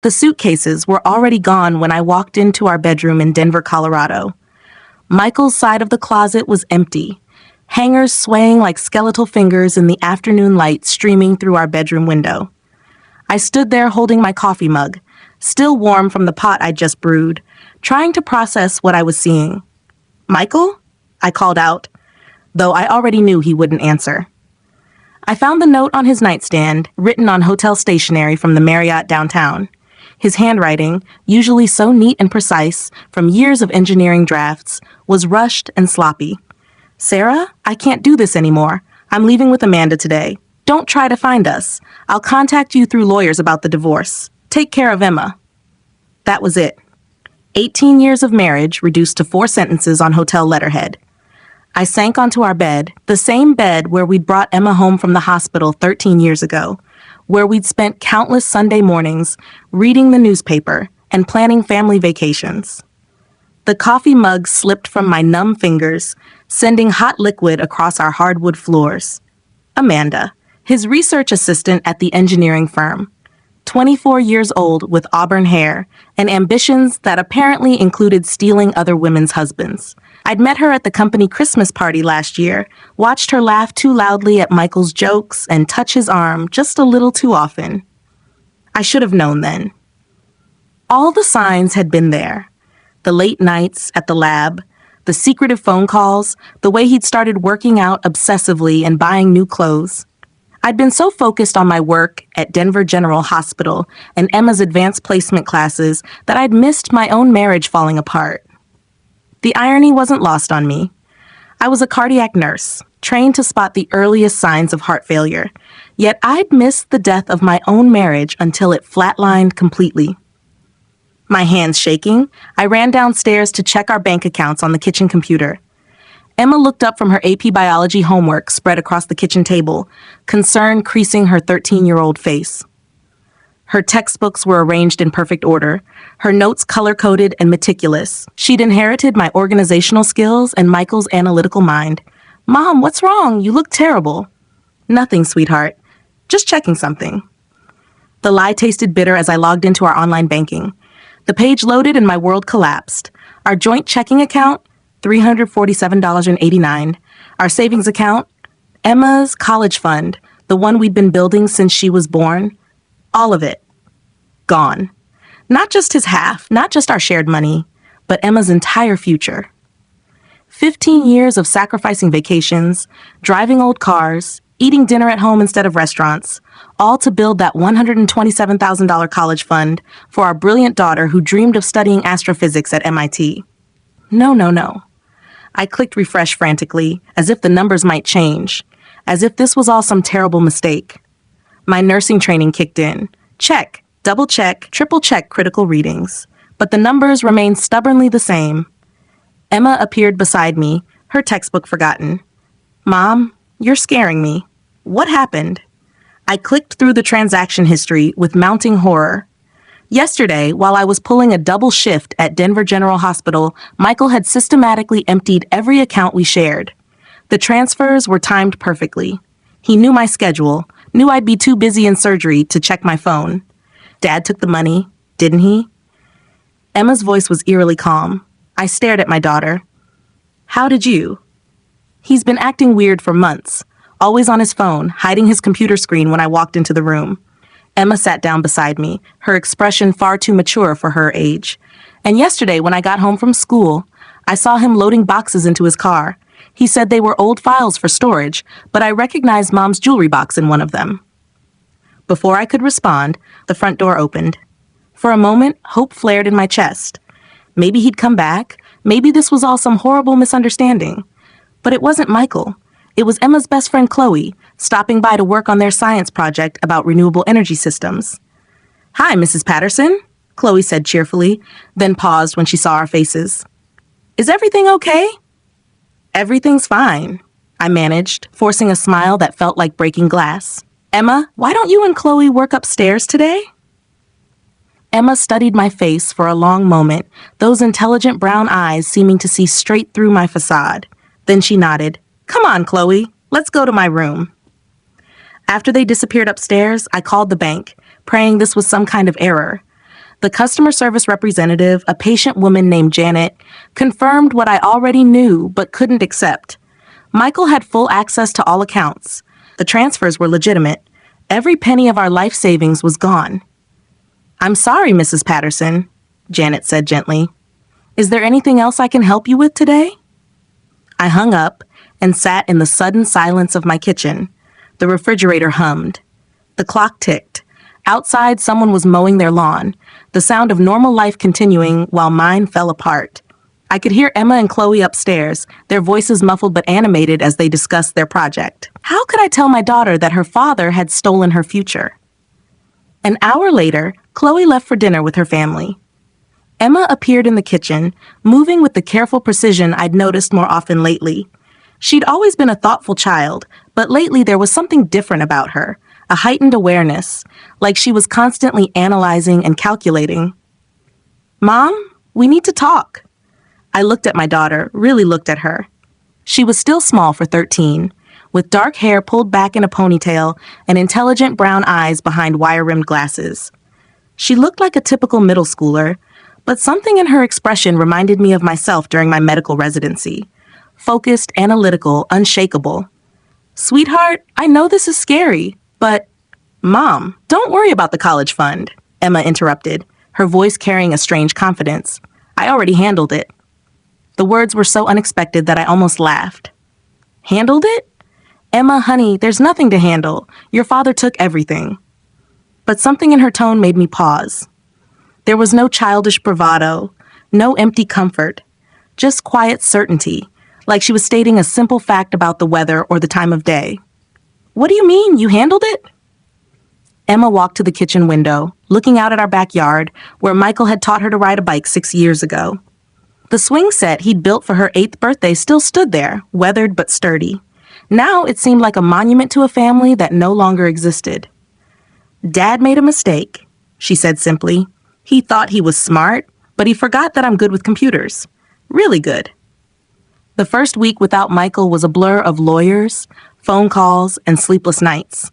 The suitcases were already gone when I walked into our bedroom in Denver, Colorado. Michael's side of the closet was empty, hangers swaying like skeletal fingers in the afternoon light streaming through our bedroom window. I stood there holding my coffee mug, still warm from the pot I'd just brewed, trying to process what I was seeing. "Michael?" I called out, though I already knew he wouldn't answer. I found the note on his nightstand, written on hotel stationery from the Marriott downtown. His handwriting, usually so neat and precise from years of engineering drafts, was rushed and sloppy. "Sarah, I can't do this anymore. I'm leaving with Amanda today. Don't try to find us. I'll contact you through lawyers about the divorce. Take care of Emma." That was it. 18 years of marriage reduced to 4 sentences on hotel letterhead. I sank onto our bed, the same bed where we'd brought Emma home from the hospital 13 years ago, where we'd spent countless Sunday mornings reading the newspaper and planning family vacations. The coffee mug slipped from my numb fingers, sending hot liquid across our hardwood floors. Amanda, his research assistant at the engineering firm. 24 years old with auburn hair and ambitions that apparently included stealing other women's husbands. I'd met her at the company Christmas party last year, watched her laugh too loudly at Michael's jokes and touch his arm just a little too often. I should have known then. All the signs had been there. The late nights at the lab, the secretive phone calls, the way he'd started working out obsessively and buying new clothes. I'd been so focused on my work at Denver General Hospital and Emma's advanced placement classes that I'd missed my own marriage falling apart. The irony wasn't lost on me. I was a cardiac nurse, trained to spot the earliest signs of heart failure, yet I'd missed the death of my own marriage until it flatlined completely. My hands shaking, I ran downstairs to check our bank accounts on the kitchen computer. Emma looked up from her AP biology homework spread across the kitchen table, concern creasing her 13-year-old face. Her textbooks were arranged in perfect order, her notes color-coded and meticulous. She'd inherited my organizational skills and Michael's analytical mind. "Mom, what's wrong? You look terrible." "Nothing, sweetheart. Just checking something." The lie tasted bitter as I logged into our online banking. The page loaded and my world collapsed. Our joint checking account, $347.89. Our savings account, Emma's college fund, the one we'd been building since she was born. All of it. Gone. Not just his half, not just our shared money, but Emma's entire future. 15 years of sacrificing vacations, driving old cars, eating dinner at home instead of restaurants, all to build that $127,000 college fund for our brilliant daughter who dreamed of studying astrophysics at MIT. No. I clicked refresh frantically, as if the numbers might change, as if this was all some terrible mistake. My nursing training kicked in. Check, double check, triple check critical readings. But the numbers remained stubbornly the same. Emma appeared beside me, her textbook forgotten. "Mom, you're scaring me. What happened?" I clicked through the transaction history with mounting horror. Yesterday, while I was pulling a double shift at Denver General Hospital, Michael had systematically emptied every account we shared. The transfers were timed perfectly. He knew my schedule, knew I'd be too busy in surgery to check my phone. Dad took the money, didn't he? Emma's voice was eerily calm. I stared at my daughter. "How did you?" He's been acting weird for months, always on his phone, hiding his computer screen when I walked into the room. Emma sat down beside me, her expression far too mature for her age. And yesterday, when I got home from school, I saw him loading boxes into his car. He said they were old files for storage, but I recognized Mom's jewelry box in one of them. Before I could respond, the front door opened. For a moment, hope flared in my chest. Maybe he'd come back. Maybe this was all some horrible misunderstanding. But it wasn't Michael. It was Emma's best friend Chloe, stopping by to work on their science project about renewable energy systems. "Hi, Mrs. Patterson," Chloe said cheerfully, then paused when she saw our faces. "Is everything okay?" "Everything's fine," I managed, forcing a smile that felt like breaking glass. "Emma, why don't you and Chloe work upstairs today?" Emma studied my face for a long moment, those intelligent brown eyes seeming to see straight through my facade. Then she nodded. "Come on, Chloe, let's go to my room." After they disappeared upstairs, I called the bank, praying this was some kind of error. The customer service representative, a patient woman named Janet, confirmed what I already knew but couldn't accept. Michael had full access to all accounts. The transfers were legitimate. Every penny of our life savings was gone. "I'm sorry, Mrs. Patterson," Janet said gently. "Is there anything else I can help you with today?" I hung up and sat in the sudden silence of my kitchen. The refrigerator hummed. The clock ticked. Outside, someone was mowing their lawn, the sound of normal life continuing while mine fell apart. I could hear Emma and Chloe upstairs, their voices muffled but animated as they discussed their project. How could I tell my daughter that her father had stolen her future? An hour later, Chloe left for dinner with her family. Emma appeared in the kitchen, moving with the careful precision I'd noticed more often lately. She'd always been a thoughtful child, but lately there was something different about her, a heightened awareness, like she was constantly analyzing and calculating. "Mom, we need to talk." I looked at my daughter, really looked at her. She was still small for 13, with dark hair pulled back in a ponytail and intelligent brown eyes behind wire-rimmed glasses. She looked like a typical middle schooler, but something in her expression reminded me of myself during my medical residency. Focused, analytical, unshakable. "Sweetheart, I know this is scary, but..." "Mom, don't worry about the college fund," Emma interrupted, her voice carrying a strange confidence. "I already handled it." The words were so unexpected that I almost laughed. "Handled it?" "Emma, honey, there's nothing to handle. Your father took everything." But something in her tone made me pause. There was no childish bravado, no empty comfort, just quiet certainty, like she was stating a simple fact about the weather or the time of day. "What do you mean, you handled it?" Emma walked to the kitchen window, looking out at our backyard, where Michael had taught her to ride a bike 6 years ago. The swing set he'd built for her 8th birthday still stood there, weathered but sturdy. Now it seemed like a monument to a family that no longer existed. "Dad made a mistake," she said simply. "He thought he was smart, but he forgot that I'm good with computers. Really good." The first week without Michael was a blur of lawyers, phone calls, and sleepless nights.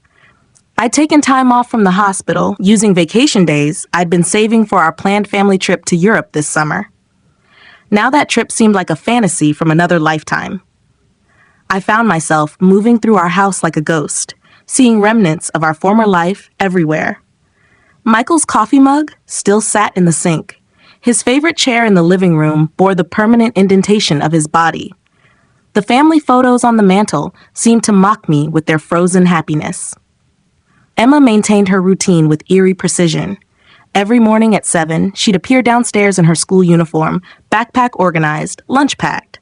I'd taken time off from the hospital, using vacation days I'd been saving for our planned family trip to Europe this summer. Now that trip seemed like a fantasy from another lifetime. I found myself moving through our house like a ghost, seeing remnants of our former life everywhere. Michael's coffee mug still sat in the sink. His favorite chair in the living room bore the permanent indentation of his body. The family photos on the mantel seemed to mock me with their frozen happiness. Emma maintained her routine with eerie precision. Every morning at 7, she'd appear downstairs in her school uniform, backpack organized, lunch packed.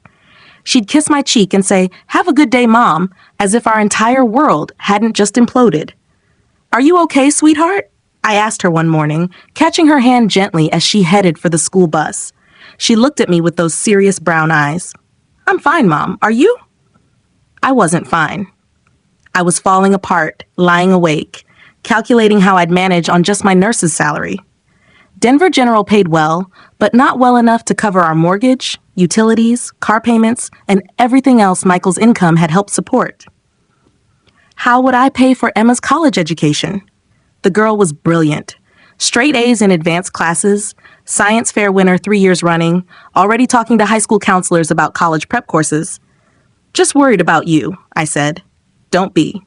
She'd kiss my cheek and say, "Have a good day, Mom," as if our entire world hadn't just imploded. "Are you okay, sweetheart?" I asked her one morning, catching her hand gently as she headed for the school bus. She looked at me with those serious brown eyes. "I'm fine, Mom. Are you?" I wasn't fine. I was falling apart, lying awake, calculating how I'd manage on just my nurse's salary. Denver General paid well, but not well enough to cover our mortgage, utilities, car payments, and everything else Michael's income had helped support. How would I pay for Emma's college education? The girl was brilliant. Straight A's in advanced classes, science fair winner 3 years running, already talking to high school counselors about college prep courses. "Just worried about you," I said. "Don't be."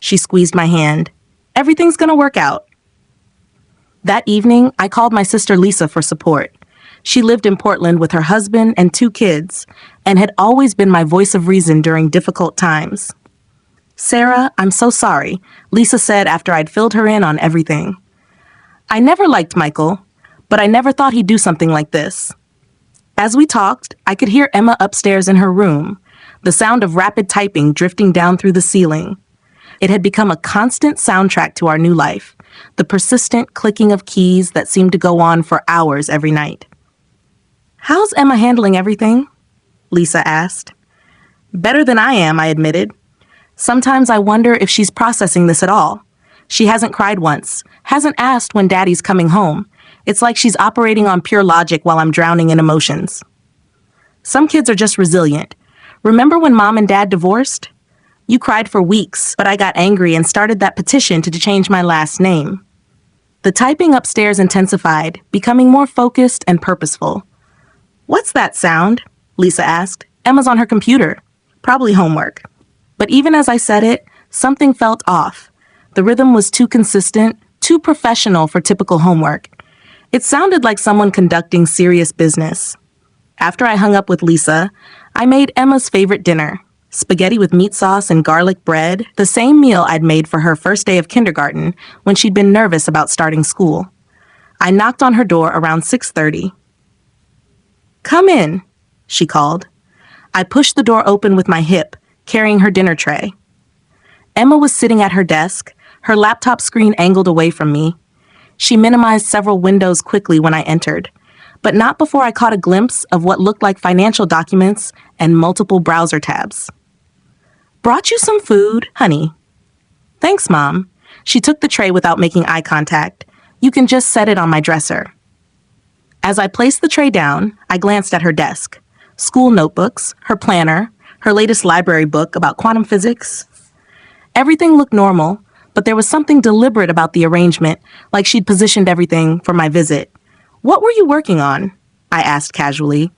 She squeezed my hand. "Everything's gonna work out." That evening, I called my sister Lisa for support. She lived in Portland with her husband and 2 kids, and had always been my voice of reason during difficult times. "Sarah, I'm so sorry," Lisa said after I'd filled her in on everything. "I never liked Michael, but I never thought he'd do something like this." As we talked, I could hear Emma upstairs in her room, the sound of rapid typing drifting down through the ceiling. It had become a constant soundtrack to our new life, the persistent clicking of keys that seemed to go on for hours every night. "How's Emma handling everything?" Lisa asked. "Better than I am," I admitted. "Sometimes I wonder if she's processing this at all. She hasn't cried once, hasn't asked when Daddy's coming home. It's like she's operating on pure logic while I'm drowning in emotions." "Some kids are just resilient. Remember when Mom and Dad divorced? You cried for weeks, but I got angry and started that petition to change my last name." The typing upstairs intensified, becoming more focused and purposeful. "What's that sound?" Lisa asked. "Emma's on her computer. Probably homework." But even as I said it, something felt off. The rhythm was too consistent, too professional for typical homework. It sounded like someone conducting serious business. After I hung up with Lisa, I made Emma's favorite dinner, spaghetti with meat sauce and garlic bread, the same meal I'd made for her first day of kindergarten when she'd been nervous about starting school. I knocked on her door around 6:30. "Come in," she called. I pushed the door open with my hip, carrying her dinner tray. Emma was sitting at her desk, her laptop screen angled away from me. She minimized several windows quickly when I entered, but not before I caught a glimpse of what looked like financial documents and multiple browser tabs. "Brought you some food, honey." "Thanks, Mom." She took the tray without making eye contact. "You can just set it on my dresser." As I placed the tray down, I glanced at her desk. School notebooks, her planner, her latest library book about quantum physics. Everything looked normal, but there was something deliberate about the arrangement, like she'd positioned everything for my visit. "What were you working on?" I asked casually.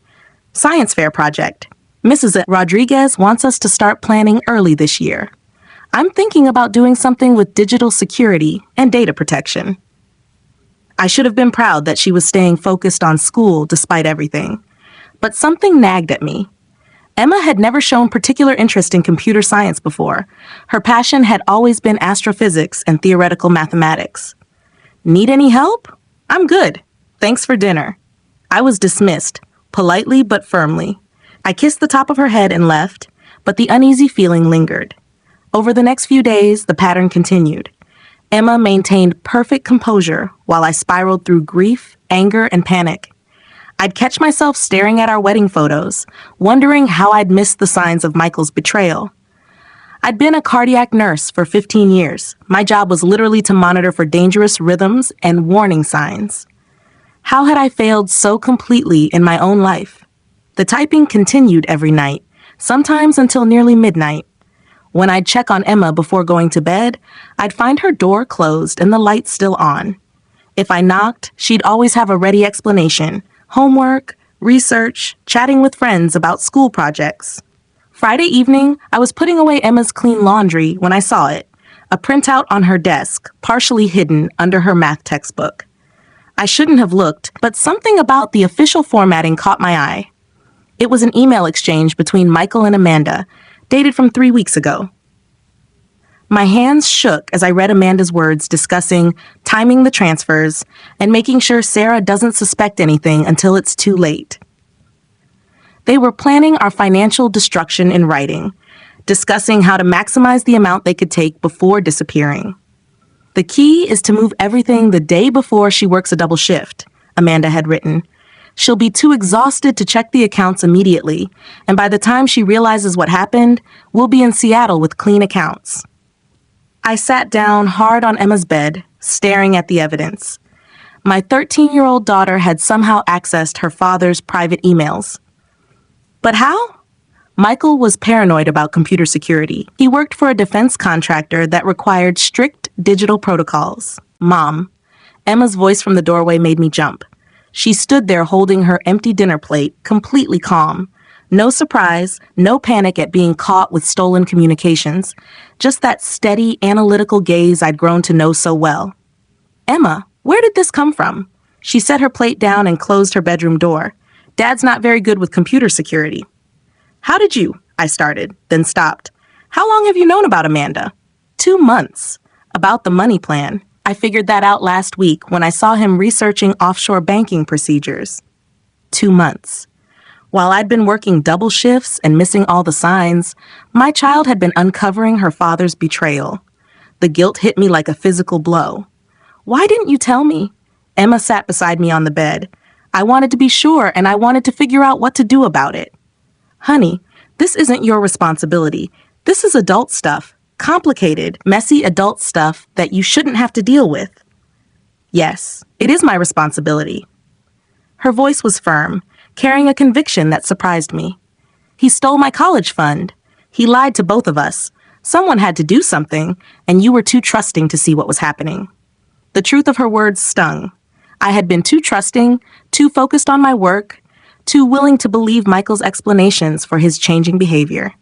"Science fair project. Mrs. Rodriguez wants us to start planning early this year. I'm thinking about doing something with digital security and data protection." I should have been proud that she was staying focused on school despite everything. But something nagged at me. Emma had never shown particular interest in computer science before. Her passion had always been astrophysics and theoretical mathematics. "Need any help? I'm good. Thanks for dinner." I was dismissed, politely but firmly. I kissed the top of her head and left, but the uneasy feeling lingered. Over the next few days, the pattern continued. Emma maintained perfect composure while I spiraled through grief, anger, and panic. I'd catch myself staring at our wedding photos, wondering how I'd missed the signs of Michael's betrayal. I'd been a cardiac nurse for 15 years. My job was literally to monitor for dangerous rhythms and warning signs. How had I failed so completely in my own life? The typing continued every night, sometimes until nearly midnight. When I'd check on Emma before going to bed, I'd find her door closed and the lights still on. If I knocked, she'd always have a ready explanation: homework, research, chatting with friends about school projects. Friday evening, I was putting away Emma's clean laundry when I saw it, a printout on her desk, partially hidden under her math textbook. I shouldn't have looked, but something about the official formatting caught my eye. It was an email exchange between Michael and Amanda, dated from 3 weeks ago. My hands shook as I read Amanda's words discussing timing the transfers and making sure Sarah doesn't suspect anything until it's too late. They were planning our financial destruction in writing, discussing how to maximize the amount they could take before disappearing. "The key is to move everything the day before she works a double shift," Amanda had written. "She'll be too exhausted to check the accounts immediately, and by the time she realizes what happened, we'll be in Seattle with clean accounts." I sat down hard on Emma's bed, staring at the evidence. My 13-year-old daughter had somehow accessed her father's private emails. But how? Michael was paranoid about computer security. He worked for a defense contractor that required strict digital protocols. "Mom." Emma's voice from the doorway made me jump. She stood there holding her empty dinner plate, completely calm. No surprise, no panic at being caught with stolen communications. Just that steady, analytical gaze I'd grown to know so well. "Emma, where did this come from?" She set her plate down and closed her bedroom door. "Dad's not very good with computer security." "How did you?" I started, then stopped. "How long have you known about Amanda?" 2 months. About the money plan. I figured that out last week when I saw him researching offshore banking procedures. 2 months. While I'd been working double shifts and missing all the signs, my child had been uncovering her father's betrayal. The guilt hit me like a physical blow. "Why didn't you tell me?" Emma sat beside me on the bed. "I wanted to be sure, and I wanted to figure out what to do about it." "Honey, this isn't your responsibility. This is adult stuff. Complicated, messy adult stuff that you shouldn't have to deal with." "Yes, it is my responsibility." Her voice was firm, carrying a conviction that surprised me. "He stole my college fund. He lied to both of us. Someone had to do something, and you were too trusting to see what was happening." The truth of her words stung. I had been too trusting, too focused on my work, too willing to believe Michael's explanations for his changing behavior.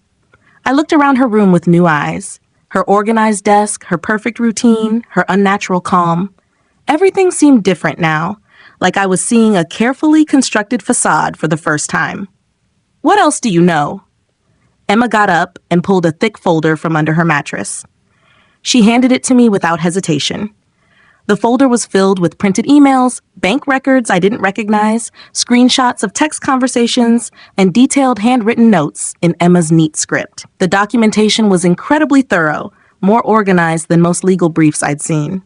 I looked around her room with new eyes. Her organized desk, her perfect routine, her unnatural calm. Everything seemed different now, like I was seeing a carefully constructed facade for the first time. What else do you know? Emma got up and pulled a thick folder from under her mattress. She handed it to me without hesitation. The folder was filled with printed emails, bank records I didn't recognize, screenshots of text conversations, and detailed handwritten notes in Emma's neat script. The documentation was incredibly thorough, more organized than most legal briefs I'd seen.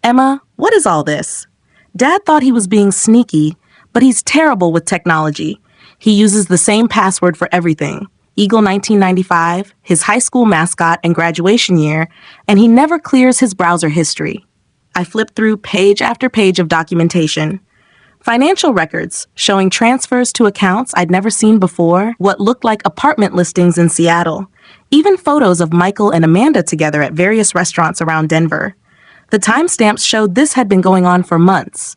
Emma, what is all this? Dad thought he was being sneaky, but he's terrible with technology. He uses the same password for everything. Eagle 1995, his high school mascot and graduation year, and he never clears his browser history. I flipped through page after page of documentation. Financial records showing transfers to accounts I'd never seen before, what looked like apartment listings in Seattle, even photos of Michael and Amanda together at various restaurants around Denver. The timestamps showed this had been going on for months.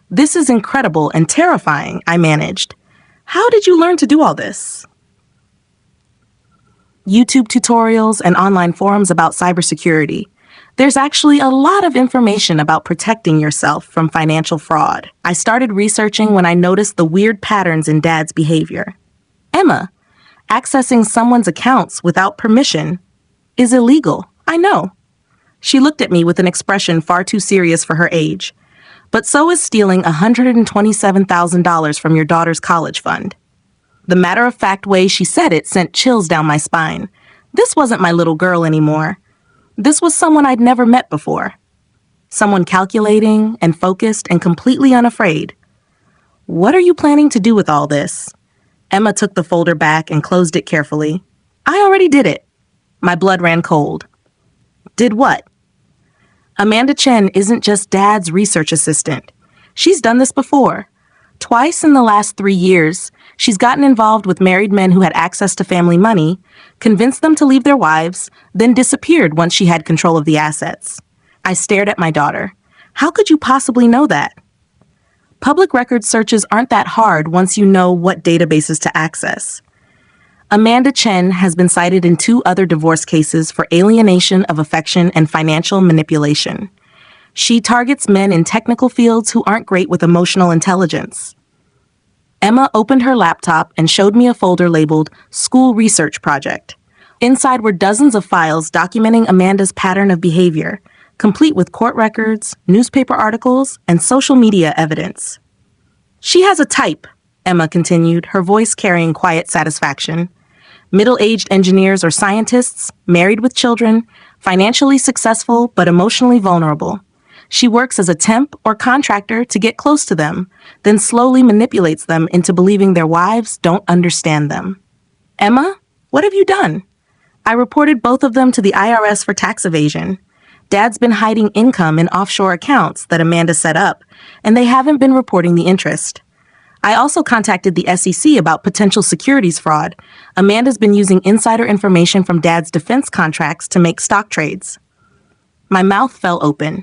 This is incredible and terrifying, I managed. How did you learn to do all this? YouTube tutorials and online forums about cybersecurity. There's actually a lot of information about protecting yourself from financial fraud. I started researching when I noticed the weird patterns in Dad's behavior. Emma, accessing someone's accounts without permission is illegal, I know. She looked at me with an expression far too serious for her age. But so is stealing $127,000 from your daughter's college fund. The matter-of-fact way she said it sent chills down my spine. This wasn't my little girl anymore. This was someone I'd never met before. Someone calculating and focused and completely unafraid. What are you planning to do with all this? Emma took the folder back and closed it carefully. I already did it. My blood ran cold. Did what? Amanda Chen isn't just Dad's research assistant. She's done this before. Twice in the last 3 years, she's gotten involved with married men who had access to family money, convinced them to leave their wives, then disappeared once she had control of the assets. I stared at my daughter. How could you possibly know that? Public record searches aren't that hard once you know what databases to access. Amanda Chen has been cited in 2 other divorce cases for alienation of affection and financial manipulation. She targets men in technical fields who aren't great with emotional intelligence. Emma opened her laptop and showed me a folder labeled School Research Project. Inside were dozens of files documenting Amanda's pattern of behavior, complete with court records, newspaper articles, and social media evidence. She has a type, Emma continued, her voice carrying quiet satisfaction. Middle-aged engineers or scientists, married with children, financially successful but emotionally vulnerable. She works as a temp or contractor to get close to them, then slowly manipulates them into believing their wives don't understand them. Emma, what have you done? I reported both of them to the IRS for tax evasion. Dad's been hiding income in offshore accounts that Amanda set up, and they haven't been reporting the interest. I also contacted the SEC about potential securities fraud. Amanda's been using insider information from Dad's defense contracts to make stock trades. My mouth fell open.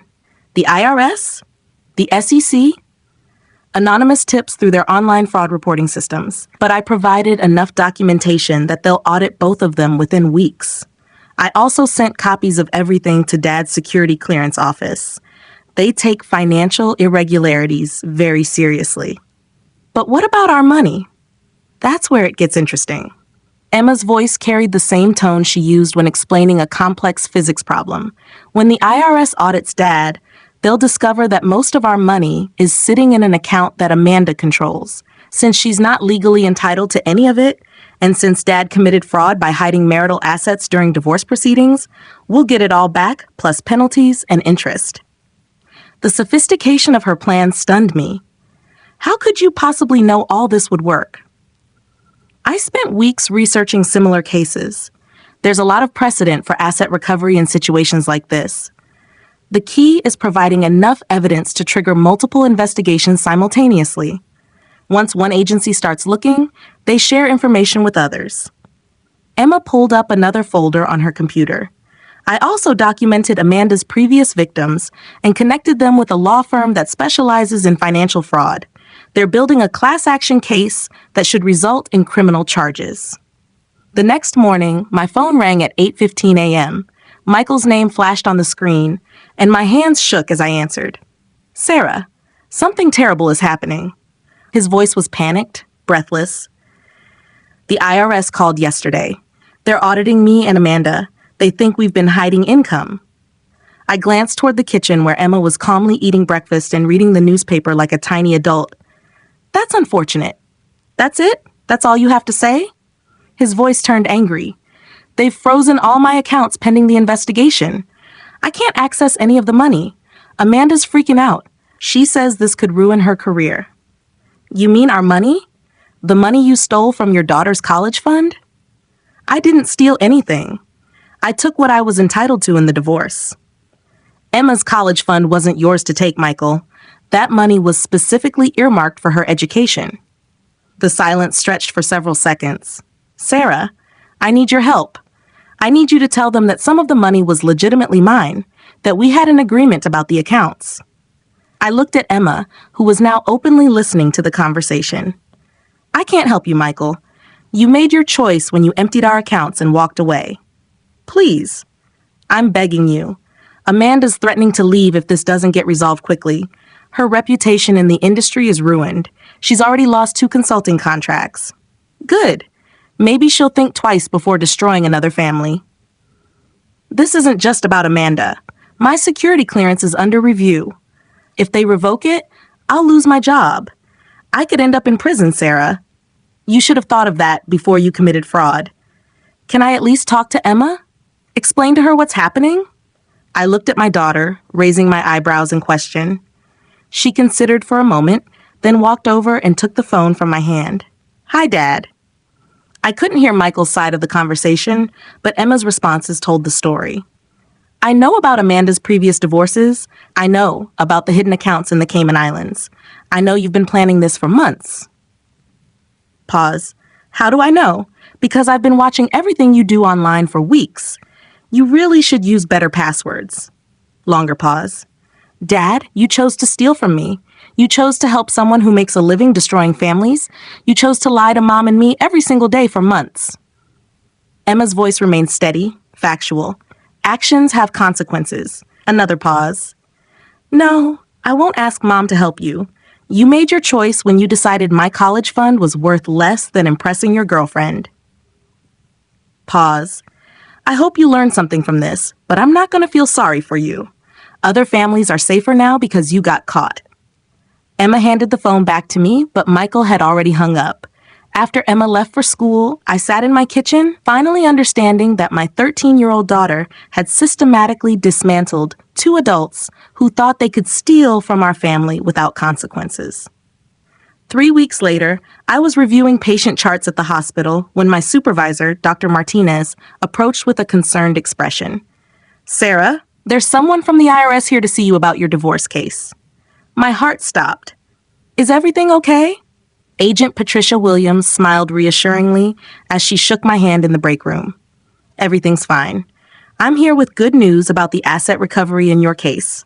The IRS? The SEC? Anonymous tips through their online fraud reporting systems. But I provided enough documentation that they'll audit both of them within weeks. I also sent copies of everything to Dad's security clearance office. They take financial irregularities very seriously. But what about our money? That's where it gets interesting. Emma's voice carried the same tone she used when explaining a complex physics problem. When the IRS audits Dad, they'll discover that most of our money is sitting in an account that Amanda controls. Since she's not legally entitled to any of it, and since Dad committed fraud by hiding marital assets during divorce proceedings, we'll get it all back, plus penalties and interest. The sophistication of her plan stunned me. How could you possibly know all this would work? I spent weeks researching similar cases. There's a lot of precedent for asset recovery in situations like this. The key is providing enough evidence to trigger multiple investigations simultaneously. Once one agency starts looking, they share information with others. Emma pulled up another folder on her computer. I also documented Amanda's previous victims and connected them with a law firm that specializes in financial fraud. They're building a class action case that should result in criminal charges. The next morning, my phone rang at 8:15 a.m. Michael's name flashed on the screen, and my hands shook as I answered. Sarah, something terrible is happening. His voice was panicked, breathless. The IRS called yesterday. They're auditing me and Amanda. They think we've been hiding income. I glanced toward the kitchen where Emma was calmly eating breakfast and reading the newspaper like a tiny adult. That's unfortunate. That's it? That's all you have to say? His voice turned angry. They've frozen all my accounts pending the investigation. I can't access any of the money. Amanda's freaking out. She says this could ruin her career. You mean our money? The money you stole from your daughter's college fund? I didn't steal anything. I took what I was entitled to in the divorce. Emma's college fund wasn't yours to take, Michael. That money was specifically earmarked for her education. The silence stretched for several seconds. Sarah, I need your help. I need you to tell them that some of the money was legitimately mine, that we had an agreement about the accounts. I looked at Emma, who was now openly listening to the conversation. I can't help you, Michael. You made your choice when you emptied our accounts and walked away. Please. I'm begging you. Amanda's threatening to leave if this doesn't get resolved quickly. Her reputation in the industry is ruined. She's already lost 2 consulting contracts. Good. Maybe she'll think twice before destroying another family. This isn't just about Amanda. My security clearance is under review. If they revoke it, I'll lose my job. I could end up in prison, Sarah. You should have thought of that before you committed fraud. Can I at least talk to Emma? Explain to her what's happening? I looked at my daughter, raising my eyebrows in question. She considered for a moment, then walked over and took the phone from my hand. Hi, Dad. I couldn't hear Michael's side of the conversation, but Emma's responses told the story. I know about Amanda's previous divorces. I know about the hidden accounts in the Cayman Islands. I know you've been planning this for months. Pause. How do I know? Because I've been watching everything you do online for weeks. You really should use better passwords. Longer pause. Dad, you chose to steal from me. You chose to help someone who makes a living destroying families. You chose to lie to Mom and me every single day for months. Emma's voice remained steady, factual. Actions have consequences. Another pause. No, I won't ask Mom to help you. You made your choice when you decided my college fund was worth less than impressing your girlfriend. Pause. I hope you learned something from this, but I'm not going to feel sorry for you. Other families are safer now because you got caught. Emma handed the phone back to me, but Michael had already hung up. After Emma left for school, I sat in my kitchen, finally understanding that my 13-year-old daughter had systematically dismantled 2 adults who thought they could steal from our family without consequences. 3 weeks later, I was reviewing patient charts at the hospital when my supervisor, Dr. Martinez, approached with a concerned expression. Sarah, there's someone from the IRS here to see you about your divorce case. My heart stopped. Is everything okay? Agent Patricia Williams smiled reassuringly as she shook my hand in the break room. Everything's fine. I'm here with good news about the asset recovery in your case.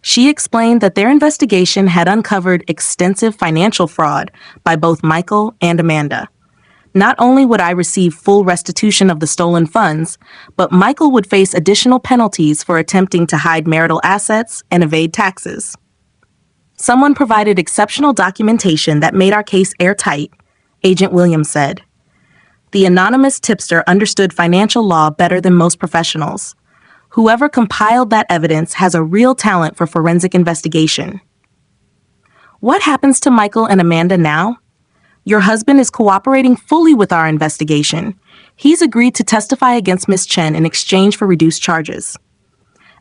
She explained that their investigation had uncovered extensive financial fraud by both Michael and Amanda. Not only would I receive full restitution of the stolen funds, but Michael would face additional penalties for attempting to hide marital assets and evade taxes. Someone provided exceptional documentation that made our case airtight, Agent Williams said. The anonymous tipster understood financial law better than most professionals. Whoever compiled that evidence has a real talent for forensic investigation. What happens to Michael and Amanda now? Your husband is cooperating fully with our investigation. He's agreed to testify against Miss Chen in exchange for reduced charges.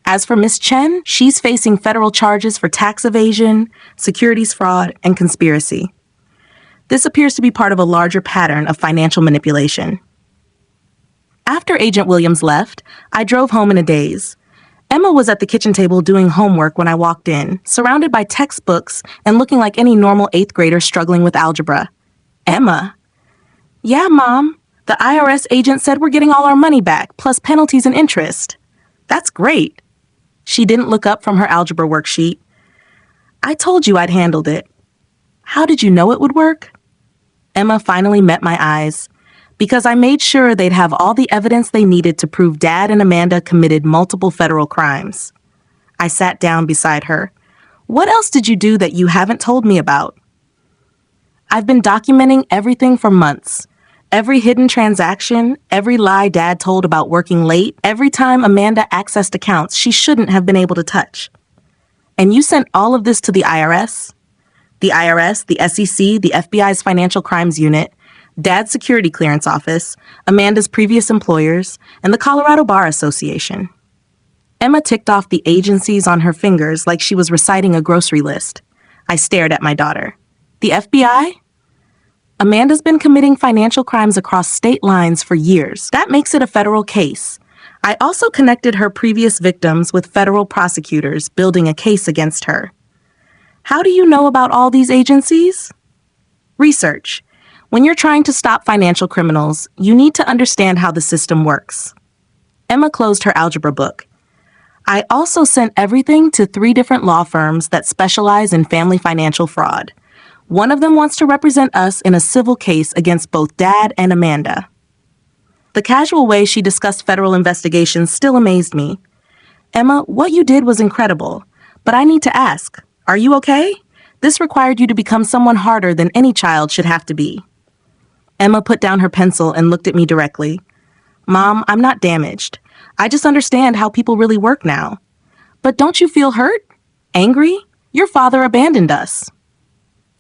As for Miss Chen, she's facing federal charges for tax evasion, securities fraud, and conspiracy. This appears to be part of a larger pattern of financial manipulation. After Agent Williams left, I drove home in a daze. Emma was at the kitchen table doing homework when I walked in, surrounded by textbooks and looking like any normal 8th grader struggling with algebra. Emma? Yeah, Mom. The IRS agent said we're getting all our money back, plus penalties and interest. That's great. She didn't look up from her algebra worksheet. I told you I'd handled it. How did you know it would work? Emma finally met my eyes. Because I made sure they'd have all the evidence they needed to prove Dad and Amanda committed multiple federal crimes. I sat down beside her. What else did you do that you haven't told me about? I've been documenting everything for months. Every hidden transaction, every lie Dad told about working late, every time Amanda accessed accounts she shouldn't have been able to touch. And you sent all of this to the IRS? The IRS, the SEC, the FBI's Financial Crimes Unit, Dad's security clearance office, Amanda's previous employers, and the Colorado Bar Association. Emma ticked off the agencies on her fingers like she was reciting a grocery list. I stared at my daughter. The FBI? Amanda's been committing financial crimes across state lines for years. That makes it a federal case. I also connected her previous victims with federal prosecutors building a case against her. How do you know about all these agencies? Research. When you're trying to stop financial criminals, you need to understand how the system works. Emma closed her algebra book. I also sent everything to 3 different law firms that specialize in family financial fraud. One of them wants to represent us in a civil case against both Dad and Amanda. The casual way she discussed federal investigations still amazed me. Emma, what you did was incredible, but I need to ask, are you okay? This required you to become someone harder than any child should have to be. Emma put down her pencil and looked at me directly. Mom, I'm not damaged. I just understand how people really work now. But don't you feel hurt? Angry? Your father abandoned us.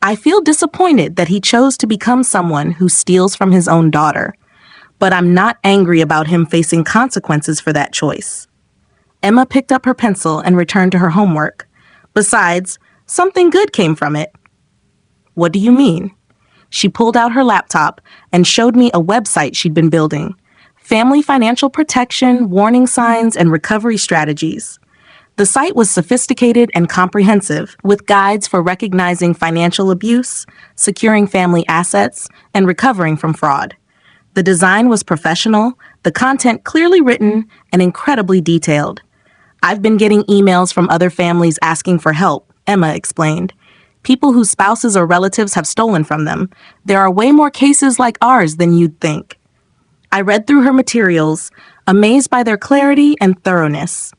I feel disappointed that he chose to become someone who steals from his own daughter. But I'm not angry about him facing consequences for that choice. Emma picked up her pencil and returned to her homework. Besides, something good came from it. What do you mean? She pulled out her laptop and showed me a website she'd been building. Family financial protection, warning signs, and recovery strategies. The site was sophisticated and comprehensive, with guides for recognizing financial abuse, securing family assets, and recovering from fraud. The design was professional, the content clearly written, and incredibly detailed. I've been getting emails from other families asking for help, Emma explained. People whose spouses or relatives have stolen from them. There are way more cases like ours than you'd think. I read through her materials, amazed by their clarity and thoroughness.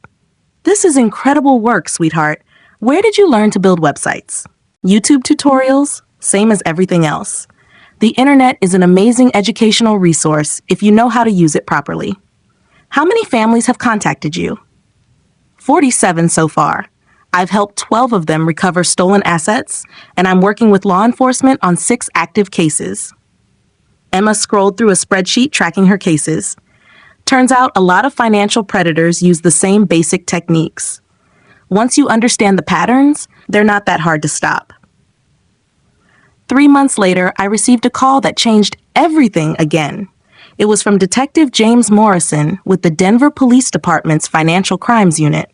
This is incredible work, sweetheart. Where did you learn to build websites? YouTube tutorials? Same as everything else. The internet is an amazing educational resource if you know how to use it properly. How many families have contacted you? 47 so far. I've helped 12 of them recover stolen assets, and I'm working with law enforcement on 6 active cases. Emma scrolled through a spreadsheet tracking her cases. Turns out a lot of financial predators use the same basic techniques. Once you understand the patterns, they're not that hard to stop. 3 months later, I received a call that changed everything again. It was from Detective James Morrison with the Denver Police Department's Financial Crimes Unit.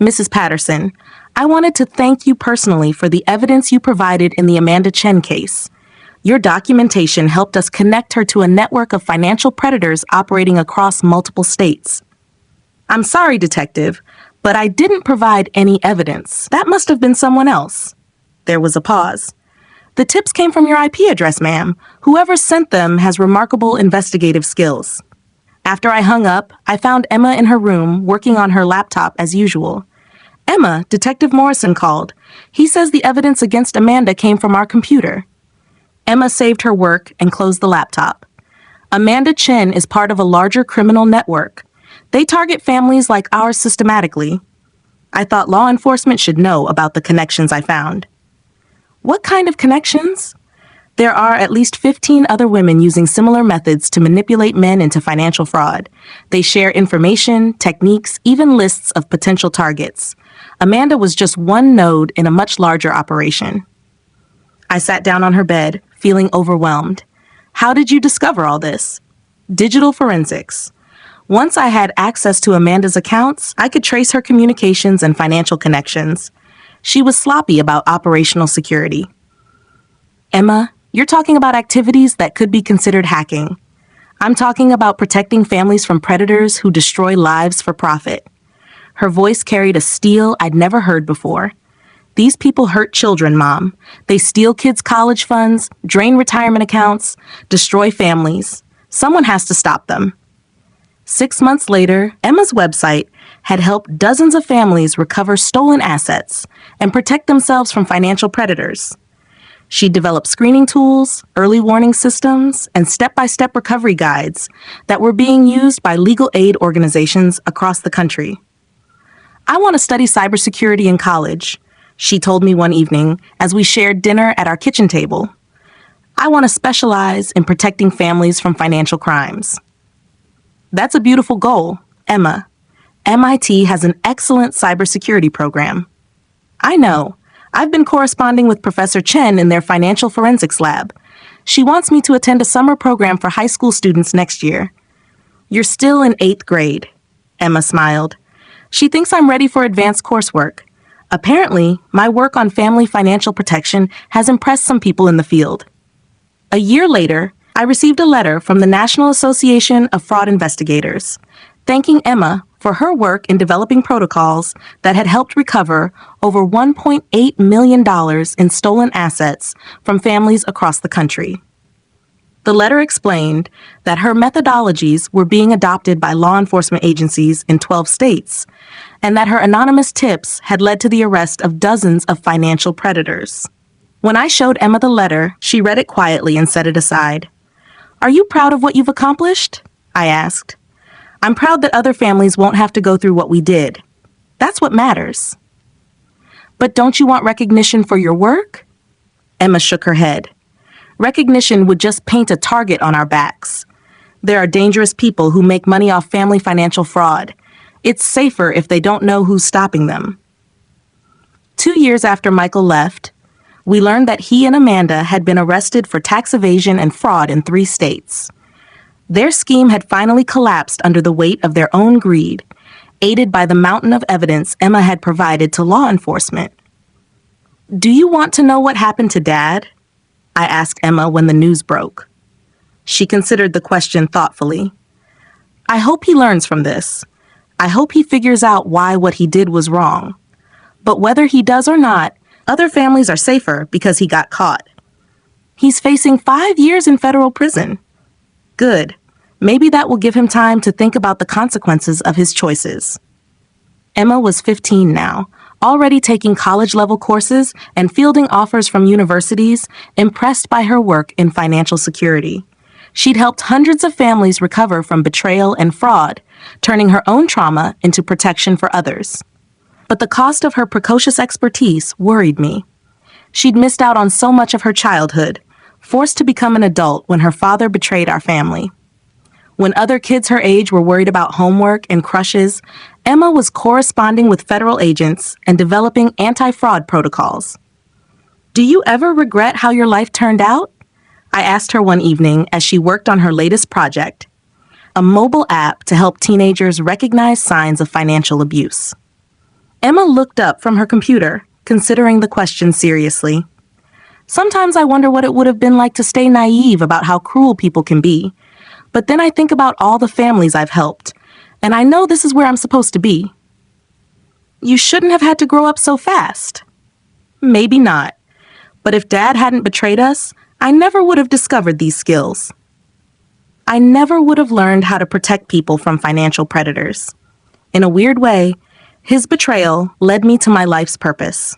Mrs. Patterson, I wanted to thank you personally for the evidence you provided in the Amanda Chen case. Your documentation helped us connect her to a network of financial predators operating across multiple states. I'm sorry, Detective, but I didn't provide any evidence. That must have been someone else. There was a pause. The tips came from your IP address, ma'am. Whoever sent them has remarkable investigative skills. After I hung up, I found Emma in her room working on her laptop as usual. Emma, Detective Morrison called. He says the evidence against Amanda came from our computer. Emma saved her work and closed the laptop. Amanda Chen is part of a larger criminal network. They target families like ours systematically. I thought law enforcement should know about the connections I found. What kind of connections? There are at least 15 other women using similar methods to manipulate men into financial fraud. They share information, techniques, even lists of potential targets. Amanda was just one node in a much larger operation. I sat down on her bed, feeling overwhelmed. How did you discover all this? Digital forensics. Once I had access to Amanda's accounts, I could trace her communications and financial connections. She was sloppy about operational security. Emma, you're talking about activities that could be considered hacking. I'm talking about protecting families from predators who destroy lives for profit. Her voice carried a steel I'd never heard before. These people hurt children, Mom. They steal kids' college funds, drain retirement accounts, destroy families. Someone has to stop them. 6 months later, Emma's website had helped dozens of families recover stolen assets and protect themselves from financial predators. She developed screening tools, early warning systems, and step-by-step recovery guides that were being used by legal aid organizations across the country. I want to study cybersecurity in college, she told me one evening as we shared dinner at our kitchen table. I want to specialize in protecting families from financial crimes. That's a beautiful goal, Emma. MIT has an excellent cybersecurity program. I know. I've been corresponding with Professor Chen in their financial forensics lab. She wants me to attend a summer program for high school students next year. You're still in 8th grade, Emma smiled. She thinks I'm ready for advanced coursework. Apparently, my work on family financial protection has impressed some people in the field. A year later, I received a letter from the National Association of Fraud Investigators, thanking Emma for her work in developing protocols that had helped recover over $1.8 million in stolen assets from families across the country. The letter explained that her methodologies were being adopted by law enforcement agencies in 12 states, and that her anonymous tips had led to the arrest of dozens of financial predators. When I showed Emma the letter, she read it quietly and set it aside. "Are you proud of what you've accomplished?" I asked. "I'm proud that other families won't have to go through what we did. That's what matters." "But don't you want recognition for your work?" Emma shook her head. "Recognition would just paint a target on our backs. There are dangerous people who make money off family financial fraud. It's safer if they don't know who's stopping them." 2 years after Michael left, we learned that he and Amanda had been arrested for tax evasion and fraud in 3 states. Their scheme had finally collapsed under the weight of their own greed, aided by the mountain of evidence Emma had provided to law enforcement. "Do you want to know what happened to Dad?" I asked Emma when the news broke. She considered the question thoughtfully. "I hope he learns from this. I hope he figures out why what he did was wrong. But whether he does or not, other families are safer because he got caught. He's facing 5 years in federal prison. Good. Maybe that will give him time to think about the consequences of his choices." Emma was 15 now, already taking college-level courses and fielding offers from universities, impressed by her work in financial security. She'd helped hundreds of families recover from betrayal and fraud, turning her own trauma into protection for others. But the cost of her precocious expertise worried me. She'd missed out on so much of her childhood, forced to become an adult when her father betrayed our family. When other kids her age were worried about homework and crushes, Emma was corresponding with federal agents and developing anti-fraud protocols. "Do you ever regret how your life turned out?" I asked her one evening as she worked on her latest project, a mobile app to help teenagers recognize signs of financial abuse. Emma looked up from her computer, considering the question seriously. "Sometimes I wonder what it would have been like to stay naive about how cruel people can be. But then I think about all the families I've helped, and I know this is where I'm supposed to be." "You shouldn't have had to grow up so fast." "Maybe not. But if Dad hadn't betrayed us, I never would have discovered these skills. I never would have learned how to protect people from financial predators. In a weird way, his betrayal led me to my life's purpose."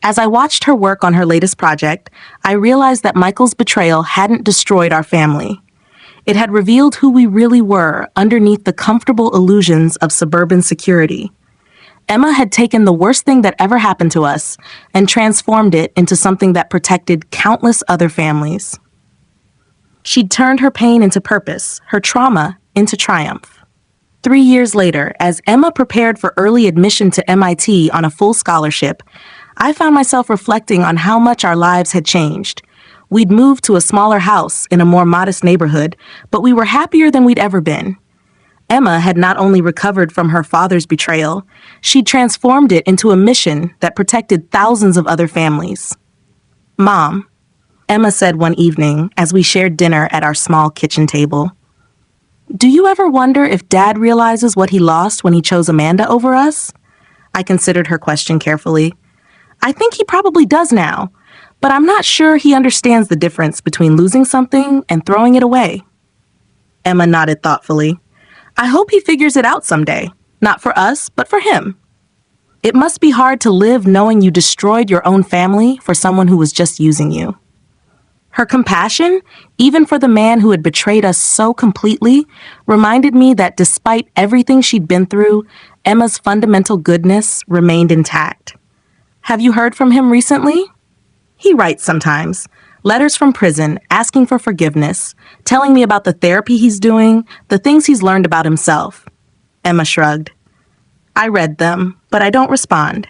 As I watched her work on her latest project, I realized that Michael's betrayal hadn't destroyed our family. It had revealed who we really were underneath the comfortable illusions of suburban security. Emma had taken the worst thing that ever happened to us and transformed it into something that protected countless other families. She'd turned her pain into purpose, her trauma into triumph. 3 years later, as Emma prepared for early admission to MIT on a full scholarship, I found myself reflecting on how much our lives had changed. We'd moved to a smaller house in a more modest neighborhood, but we were happier than we'd ever been. Emma had not only recovered from her father's betrayal, she'd transformed it into a mission that protected thousands of other families. "Mom, Emma said one evening as we shared dinner at our small kitchen table. Do you ever wonder if Dad realizes what he lost when he chose Amanda over us? I considered her question carefully. I think he probably does now, but I'm not sure he understands the difference between losing something and throwing it away. Emma nodded thoughtfully. I hope he figures it out someday. Not for us, but for him. It must be hard to live knowing you destroyed your own family for someone who was just using you. Her compassion, even for the man who had betrayed us so completely, reminded me that despite everything she'd been through, Emma's fundamental goodness remained intact. Have you heard from him recently? He writes sometimes. Letters from prison, asking for forgiveness, telling me about the therapy he's doing, the things he's learned about himself. Emma shrugged. I read them, but I don't respond.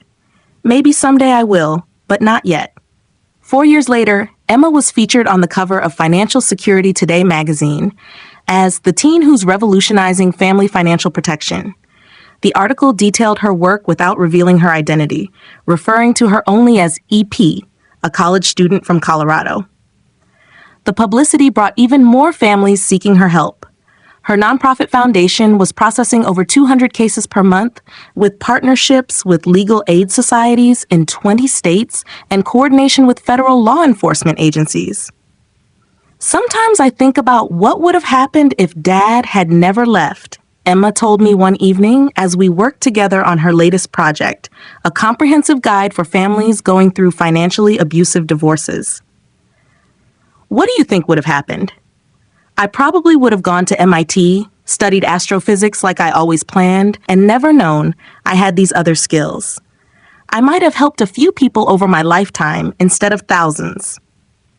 Maybe someday I will, but not yet. 4 years later, Emma was featured on the cover of Financial Security Today magazine as the teen who's revolutionizing family financial protection. The article detailed her work without revealing her identity, referring to her only as EP, a college student from Colorado. The publicity brought even more families seeking her help. Her nonprofit foundation was processing over 200 cases per month, with partnerships with legal aid societies in 20 states and coordination with federal law enforcement agencies. Sometimes I think about what would have happened if Dad had never left, Emma told me one evening as we worked together on her latest project, a comprehensive guide for families going through financially abusive divorces. What do you think would have happened? I probably would have gone to MIT, studied astrophysics like I always planned, and never known I had these other skills. I might have helped a few people over my lifetime instead of thousands.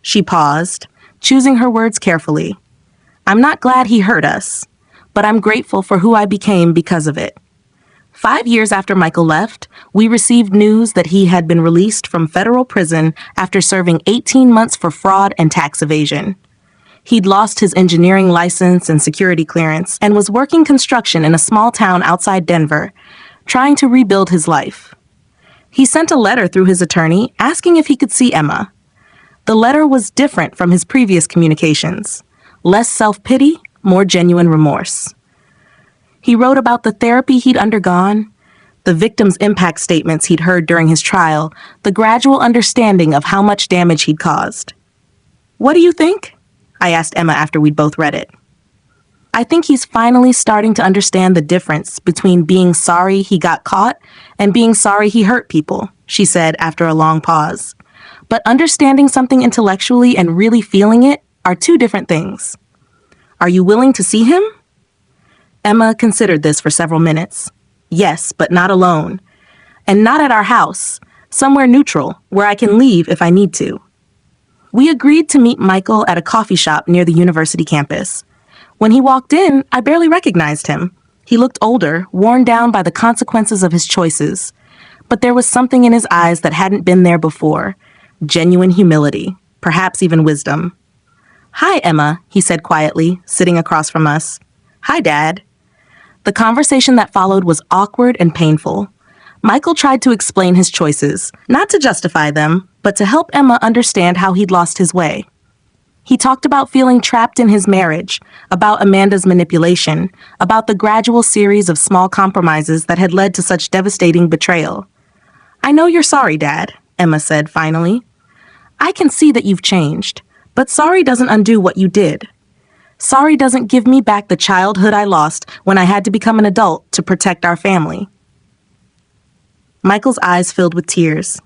She paused, choosing her words carefully. I'm not glad he hurt us, but I'm grateful for who I became because of it. 5 years after Michael left, we received news that he had been released from federal prison after serving 18 months for fraud and tax evasion. He'd lost his engineering license and security clearance and was working construction in a small town outside Denver, trying to rebuild his life. He sent a letter through his attorney asking if he could see Emma. The letter was different from his previous communications. Less self-pity, more genuine remorse. He wrote about the therapy he'd undergone, the victim's impact statements he'd heard during his trial, the gradual understanding of how much damage he'd caused. What do you think? I asked Emma after we'd both read it. I think he's finally starting to understand the difference between being sorry he got caught and being sorry he hurt people, she said after a long pause. But understanding something intellectually and really feeling it are two different things. Are you willing to see him? Emma considered this for several minutes. Yes, but not alone. And not at our house, somewhere neutral, where I can leave if I need to. We agreed to meet Michael at a coffee shop near the university campus. When he walked in, I barely recognized him. He looked older, worn down by the consequences of his choices. But there was something in his eyes that hadn't been there before. Genuine humility, perhaps even wisdom. Hi, Emma, he said quietly, sitting across from us. Hi, Dad. The conversation that followed was awkward and painful. Michael tried to explain his choices, not to justify them, but to help Emma understand how he'd lost his way. He talked about feeling trapped in his marriage, about Amanda's manipulation, about the gradual series of small compromises that had led to such devastating betrayal. I know you're sorry, Dad, Emma said finally. I can see that you've changed, but sorry doesn't undo what you did. Sorry doesn't give me back the childhood I lost when I had to become an adult to protect our family. Michael's eyes filled with tears.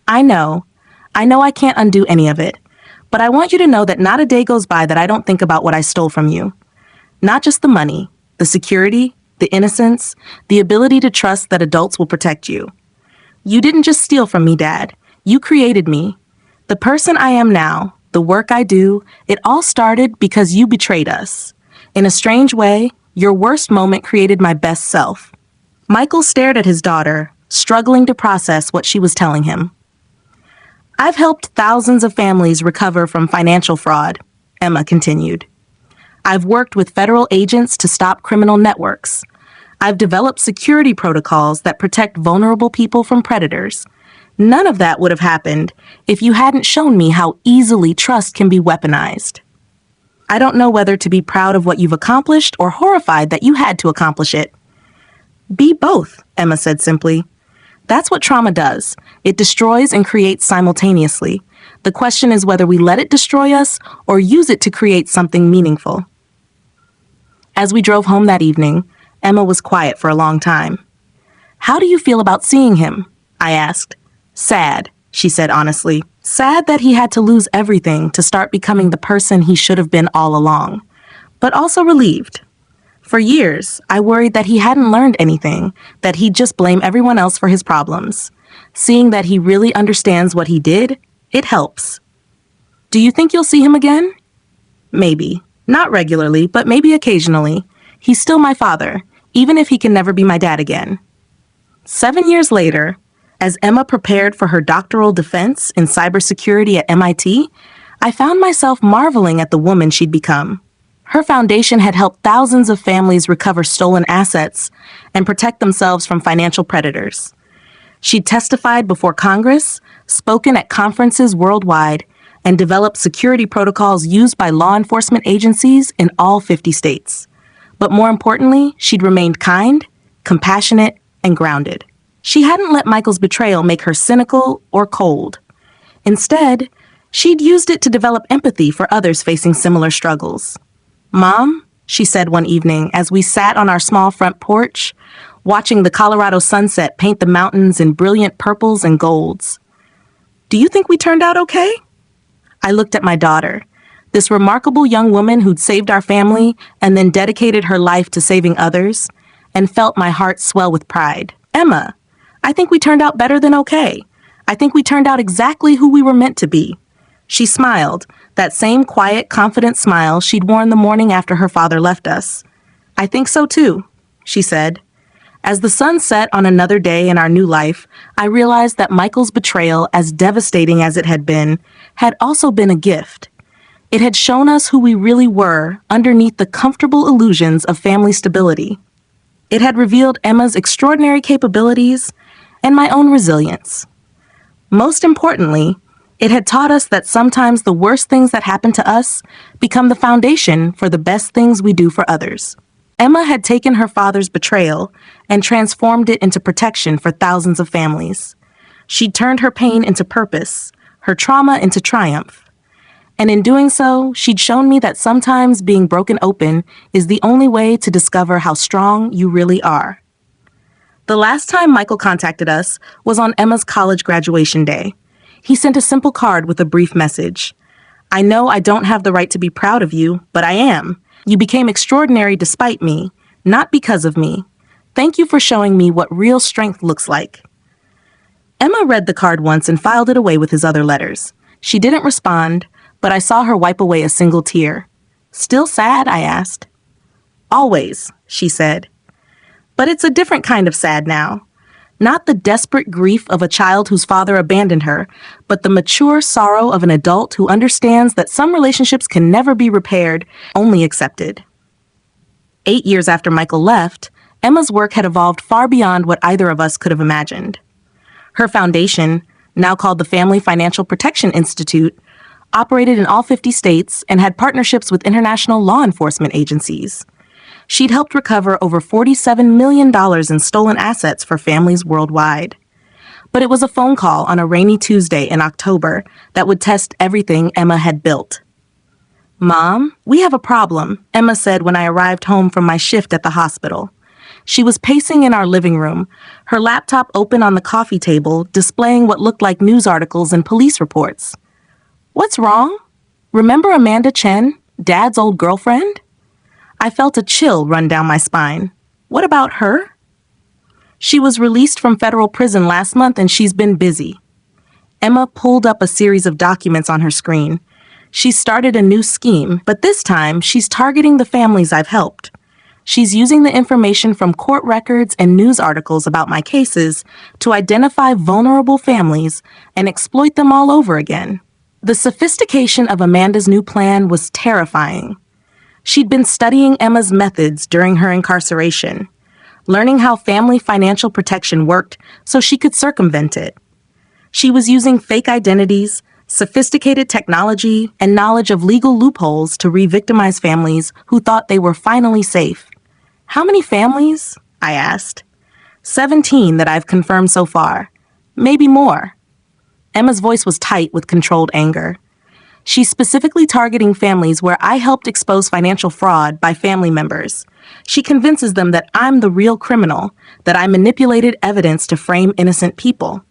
I know I can't undo any of it, but I want you to know that not a day goes by that I don't think about what I stole from you. Not just the money, the security, the innocence, the ability to trust that adults will protect you. You didn't just steal from me, Dad. You created me. The person I am now, the work I do, it all started because you betrayed us. In a strange way, your worst moment created my best self. Michael stared at his daughter, struggling to process what she was telling him. I've helped thousands of families recover from financial fraud, Emma continued. I've worked with federal agents to stop criminal networks. I've developed security protocols that protect vulnerable people from predators. None of that would have happened if you hadn't shown me how easily trust can be weaponized. I don't know whether to be proud of what you've accomplished or horrified that you had to accomplish it. Be both, Emma said simply. That's what trauma does. It destroys and creates simultaneously. The question is whether we let it destroy us or use it to create something meaningful. As we drove home that evening, Emma was quiet for a long time. How do you feel about seeing him? I asked. Sad, she said honestly. Sad that he had to lose everything to start becoming the person he should have been all along, but also relieved. For years, I worried that he hadn't learned anything, that he'd just blame everyone else for his problems. Seeing that he really understands what he did, it helps. Do you think you'll see him again? Maybe. Not regularly, but maybe occasionally. He's still my father, even if he can never be my dad again. 7 years later, as Emma prepared for her doctoral defense in cybersecurity at MIT, I found myself marveling at the woman she'd become. Her foundation had helped thousands of families recover stolen assets and protect themselves from financial predators. She'd testified before Congress, spoken at conferences worldwide, and developed security protocols used by law enforcement agencies in all 50 states. But more importantly, she'd remained kind, compassionate, and grounded. She hadn't let Michael's betrayal make her cynical or cold. Instead, she'd used it to develop empathy for others facing similar struggles. Mom, she said one evening as we sat on our small front porch, watching the Colorado sunset paint the mountains in brilliant purples and golds. Do you think we turned out okay? I looked at my daughter, this remarkable young woman who'd saved our family and then dedicated her life to saving others, and felt my heart swell with pride. Emma, I think we turned out better than okay. I think we turned out exactly who we were meant to be. She smiled, that same quiet, confident smile she'd worn the morning after her father left us. I think so too, she said. As the sun set on another day in our new life, I realized that Michael's betrayal, as devastating as it had also been a gift. It had shown us who we really were underneath the comfortable illusions of family stability. It had revealed Emma's extraordinary capabilities and my own resilience. Most importantly, it had taught us that sometimes the worst things that happen to us become the foundation for the best things we do for others. Emma had taken her father's betrayal and transformed it into protection for thousands of families. She'd turned her pain into purpose, her trauma into triumph. And in doing so, she'd shown me that sometimes being broken open is the only way to discover how strong you really are. The last time Michael contacted us was on Emma's college graduation day. He sent a simple card with a brief message. I know I don't have the right to be proud of you, but I am. You became extraordinary despite me, not because of me. Thank you for showing me what real strength looks like. Emma read the card once and filed it away with his other letters. She didn't respond, but I saw her wipe away a single tear. Still sad? I asked. Always, she said. But it's a different kind of sad now. Not the desperate grief of a child whose father abandoned her, but the mature sorrow of an adult who understands that some relationships can never be repaired, only accepted. 8 years after Michael left, Emma's work had evolved far beyond what either of us could have imagined. Her foundation, now called the Family Financial Protection Institute, operated in all 50 states and had partnerships with international law enforcement agencies. She'd helped recover over $47 million in stolen assets for families worldwide. But it was a phone call on a rainy Tuesday in October that would test everything Emma had built. Mom, we have a problem, Emma said when I arrived home from my shift at the hospital. She was pacing in our living room, her laptop open on the coffee table, displaying what looked like news articles and police reports. What's wrong? Remember Amanda Chen, Dad's old girlfriend? I felt a chill run down my spine. What about her? She was released from federal prison last month and she's been busy. Emma pulled up a series of documents on her screen. She started a new scheme, but this time she's targeting the families I've helped. She's using the information from court records and news articles about my cases to identify vulnerable families and exploit them all over again. The sophistication of Amanda's new plan was terrifying. She'd been studying Emma's methods during her incarceration, learning how family financial protection worked so she could circumvent it. She was using fake identities, sophisticated technology, and knowledge of legal loopholes to re-victimize families who thought they were finally safe. How many families? I asked. 17 that I've confirmed so far. Maybe more. Emma's voice was tight with controlled anger. She's specifically targeting families where I helped expose financial fraud by family members. She convinces them that I'm the real criminal, that I manipulated evidence to frame innocent people.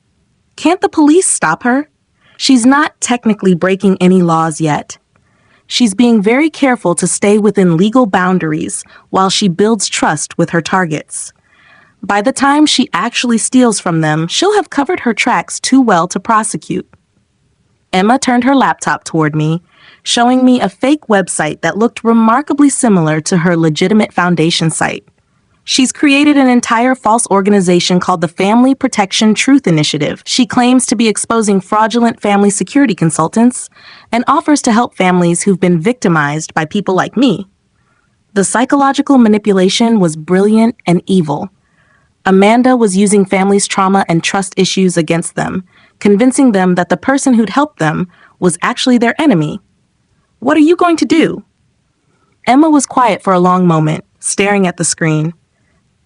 Can't the police stop her? She's not technically breaking any laws yet. She's being very careful to stay within legal boundaries while she builds trust with her targets. By the time she actually steals from them, she'll have covered her tracks too well to prosecute. Emma turned her laptop toward me, showing me a fake website that looked remarkably similar to her legitimate foundation site. She's created an entire false organization called the Family Protection Truth Initiative. She claims to be exposing fraudulent family security consultants and offers to help families who've been victimized by people like me. The psychological manipulation was brilliant and evil. Amanda was using families' trauma and trust issues against them, convincing them that the person who'd helped them was actually their enemy. What are you going to do? Emma was quiet for a long moment, staring at the screen.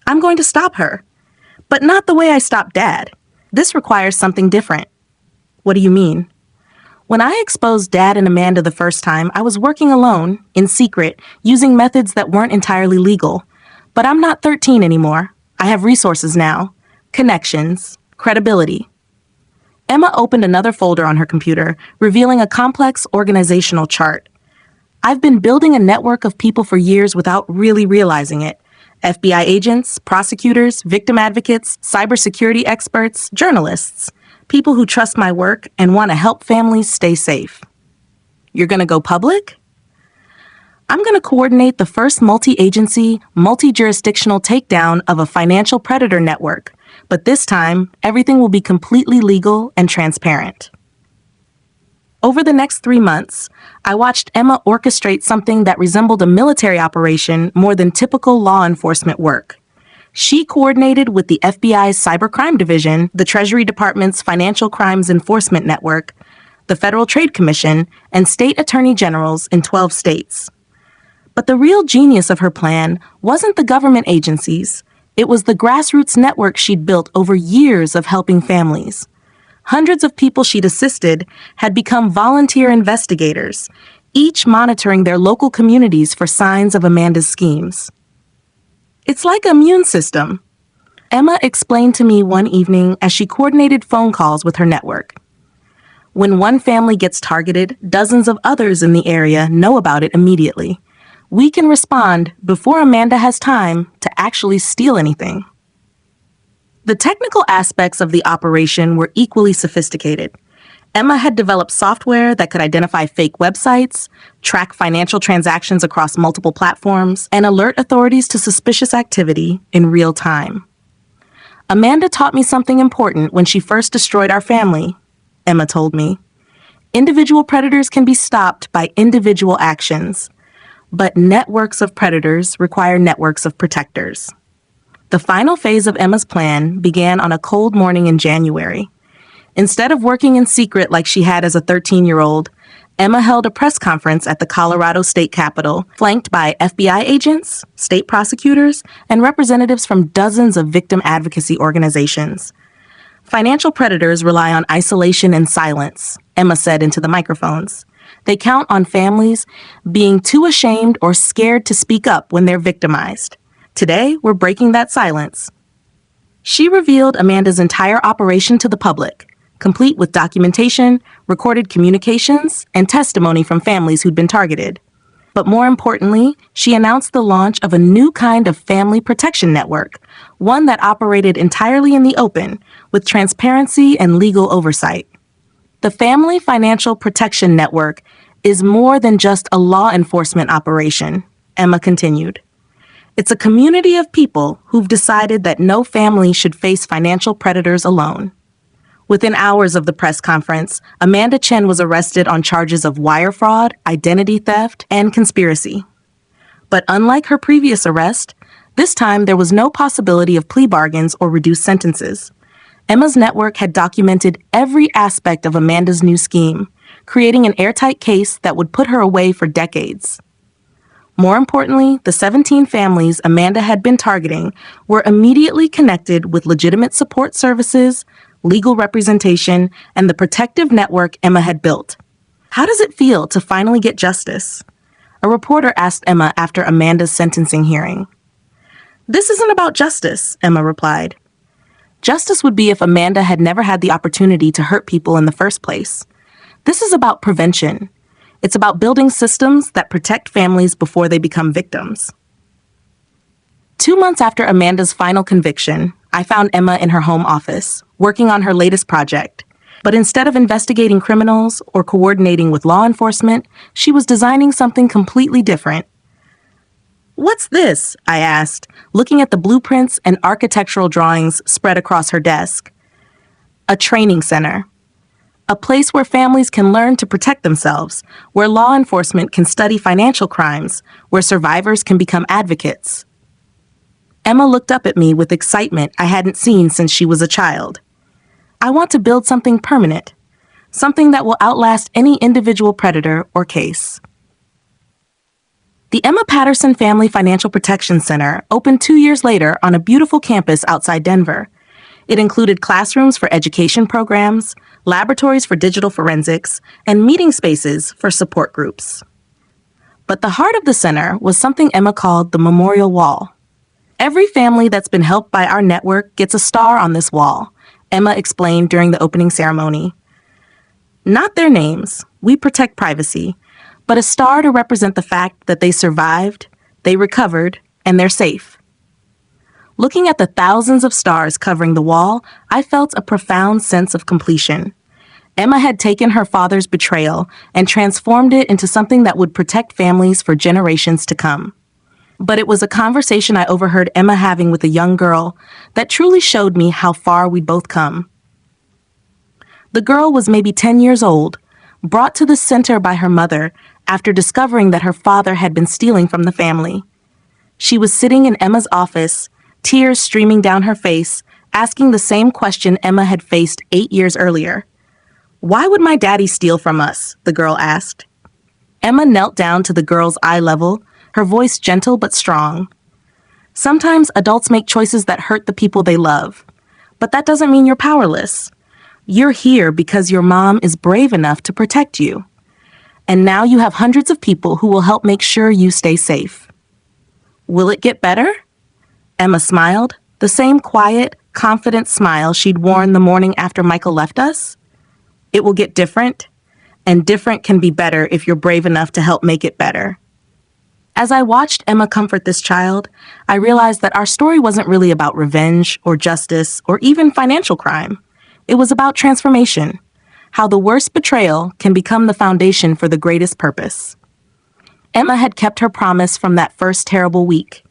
I'm going to stop her. But not the way I stopped Dad. This requires something different. What do you mean? When I exposed Dad and Amanda the first time, I was working alone, in secret, using methods that weren't entirely legal. But I'm not 13 anymore. I have resources now, connections, credibility. Emma opened another folder on her computer, revealing a complex organizational chart. I've been building a network of people for years without really realizing it. FBI agents, prosecutors, victim advocates, cybersecurity experts, journalists, people who trust my work and want to help families stay safe. You're going to go public? I'm going to coordinate the first multi-agency, multi-jurisdictional takedown of a financial predator network, but this time, everything will be completely legal and transparent. Over the next 3 months, I watched Emma orchestrate something that resembled a military operation more than typical law enforcement work. She coordinated with the FBI's Cybercrime Division, the Treasury Department's Financial Crimes Enforcement Network, the Federal Trade Commission, and state attorney generals in 12 states. But the real genius of her plan wasn't the government agencies. It was the grassroots network she'd built over years of helping families. Hundreds of people she'd assisted had become volunteer investigators, each monitoring their local communities for signs of Amanda's schemes. It's like an immune system, Emma explained to me one evening as she coordinated phone calls with her network. When one family gets targeted, dozens of others in the area know about it immediately. We can respond before Amanda has time to actually steal anything. The technical aspects of the operation were equally sophisticated. Emma had developed software that could identify fake websites, track financial transactions across multiple platforms, and alert authorities to suspicious activity in real time. Amanda taught me something important when she first destroyed our family, Emma told me. Individual predators can be stopped by individual actions, but networks of predators require networks of protectors. The final phase of Emma's plan began on a cold morning in January. Instead of working in secret like she had as a 13-year-old, Emma held a press conference at the Colorado State Capitol, flanked by FBI agents, state prosecutors, and representatives from dozens of victim advocacy organizations. Financial predators rely on isolation and silence, Emma said into the microphones. They count on families being too ashamed or scared to speak up when they're victimized. Today, we're breaking that silence. She revealed Amanda's entire operation to the public, complete with documentation, recorded communications, and testimony from families who'd been targeted. But more importantly, she announced the launch of a new kind of family protection network, one that operated entirely in the open, with transparency and legal oversight. The Family Financial Protection Network is more than just a law enforcement operation, Emma continued. It's a community of people who've decided that no family should face financial predators alone. Within hours of the press conference, Amanda Chen was arrested on charges of wire fraud, identity theft, and conspiracy. But unlike her previous arrest, this time there was no possibility of plea bargains or reduced sentences. Emma's network had documented every aspect of Amanda's new scheme, creating an airtight case that would put her away for decades. More importantly, the 17 families Amanda had been targeting were immediately connected with legitimate support services, legal representation, and the protective network Emma had built. How does it feel to finally get justice? A reporter asked Emma after Amanda's sentencing hearing. This isn't about justice, Emma replied. Justice would be if Amanda had never had the opportunity to hurt people in the first place. This is about prevention. It's about building systems that protect families before they become victims. 2 months after Amanda's final conviction, I found Emma in her home office, working on her latest project. But instead of investigating criminals or coordinating with law enforcement, she was designing something completely different. What's this? I asked, looking at the blueprints and architectural drawings spread across her desk. A training center. A place where families can learn to protect themselves, where law enforcement can study financial crimes, where survivors can become advocates. Emma looked up at me with excitement I hadn't seen since she was a child. I want to build something permanent, something that will outlast any individual predator or case. The Emma Patterson Family Financial Protection Center opened 2 years later on a beautiful campus outside Denver. It included classrooms for education programs, laboratories for digital forensics, and meeting spaces for support groups. But the heart of the center was something Emma called the Memorial Wall. Every family that's been helped by our network gets a star on this wall, Emma explained during the opening ceremony. Not their names, we protect privacy, but a star to represent the fact that they survived, they recovered, and they're safe. Looking at the thousands of stars covering the wall, I felt a profound sense of completion. Emma had taken her father's betrayal and transformed it into something that would protect families for generations to come. But it was a conversation I overheard Emma having with a young girl that truly showed me how far we'd both come. The girl was maybe 10 years old, brought to the center by her mother after discovering that her father had been stealing from the family. She was sitting in Emma's office, tears streaming down her face, asking the same question Emma had faced 8 years earlier. Why would my daddy steal from us? The girl asked. Emma knelt down to the girl's eye level, her voice gentle but strong. Sometimes adults make choices that hurt the people they love, but that doesn't mean you're powerless. You're here because your mom is brave enough to protect you. And now you have hundreds of people who will help make sure you stay safe. Will it get better? Emma smiled, the same quiet, confident smile she'd worn the morning after Michael left us. It will get different, and different can be better if you're brave enough to help make it better. As I watched Emma comfort this child, I realized that our story wasn't really about revenge or justice or even financial crime. It was about transformation, how the worst betrayal can become the foundation for the greatest purpose. Emma had kept her promise from that first terrible week.